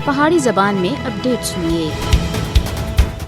پہاڑی زبان میں اپڈیٹ سنیے۔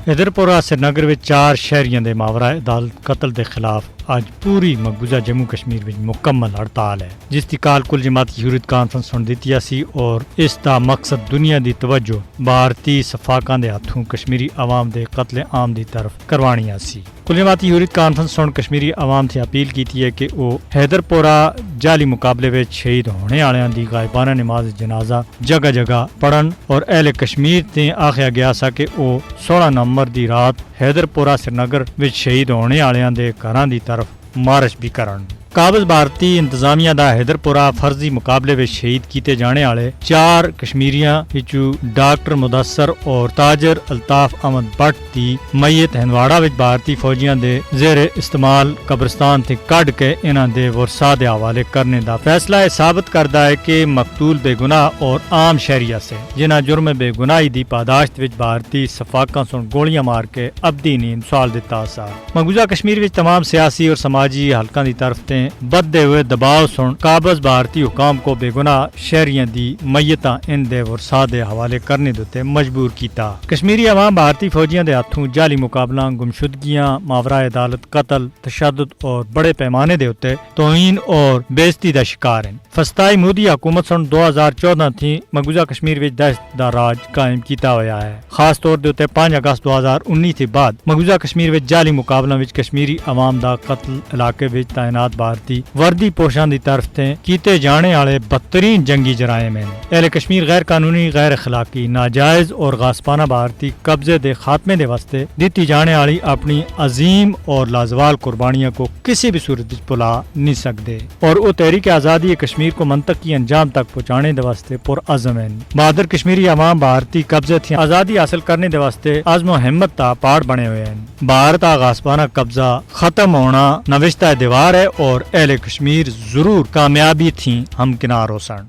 حیدرپورہ سرینگر میں 4 شہریوں کے ماورا عدالت قتل کے خلاف اج پوری مقبوضہ جموں کشمیر میں مکمل ہڑتال ہے، جس کی کال کل جماعتی حریت کانفرنس سن دیتی سی اور اس کا مقصد دنیا دی توجہ بھارتی صفاقاں دے ہاتھوں کشمیری عوام دے قتل عام دی طرف کروانی سی۔ کل جماعتی حریت کانفرنس سن کشمیری عوام سے اپیل کی ہے کہ وہ حیدرپورہ جعلی مقابلے میں شہید ہونے والوں دی غائبانہ نماز جنازہ جگہ جگہ پڑھن اور اہل کشمیر تے آخیا گیا سا کہ وہ 16 نومبر دی رات حیدرپورہ سرینگر وچ شہید ہونے والوں دے گھراں دی طرف مارچ بھی کرن۔ قابض بھارتی انتظامیہ دا حیدرپورہ فرضی مقابلے میں شہید کیتے جانے والے 4 کشمیریاں وچوں ڈاکٹر مدثر اور تاجر الطاف احمد بٹ دی میت ہندواڑہ وچ بھارتی فوجیاں دے زیر استعمال قبرستان تے کڈ کے انہاں دے ورثاء دے حوالے کرنے دا فیصلہ ثابت کردا ہے کہ مقتول بے گناہ اور عام شہریہ سے جنہاں جرم بے گناہی دی پاداشت وچ بھارتی صفاقاں سن گولیاں مار کے ابدی نیند سوال دتا سا۔ مقبوضہ کشمیر وچ تمام سیاسی اور سماجی حلقاں دی طرف تے بدے ہوئے دباؤ سن قابض بھارتی حکام کو بے گناہ شہریاں دی میتاں ان دے ورثاء دے حوالے کرنے دے مجبور کیتا۔ کشمیری عوام بھارتی فوجیاں دے ہاتھوں جعلی مقابلہ، گمشدگیاں، ماورا عدالت قتل، تشدد اور بڑے پیمانے دے اتے توہین اور بےعزتی دا شکار ہیں۔ فسطائی مودی حکومت سن 2014 تھی مقبوضہ کشمیر وچ دہشت دا راج قائم کیتا ہویا ہے۔ خاص طور دے 5 اگست 2019 کے بعد مقبوضہ کشمیر وچ جعلی مقابلہ وچ کشمیری عوام دا قتل، علاقے وچ تعینات بھارتی وردی پوشان دی طرف تے کیتے جانے والے بدترین جنگی جرائم ہیں۔ اہل کشمیر غیر قانونی، غیر اخلاقی، ناجائز اور غاصبانہ بھارتی قبضے دے خاتمے دے واسطے دیتی جانے والی اپنی عظیم اور لازوال قربانیاں کو کسی بھی صورت وچ بھلا نہیں سکتے اور وہ تحریک آزادی کشمیر کو منطقی انجام تک پہنچانے دے واسطے پرعزم ہیں۔ بہادر کشمیری عوام بھارتی قبضے تھی آزادی حاصل کرنے دے واسطے عزم و ہمت تا پہاڑ بنے ہوئے ہیں۔ بھارت غاصبانہ قبضہ ختم ہونا نوشتہ دیوار ہے اور اہل کشمیر ضرور کامیابی تھی ہمکنار ہو سن۔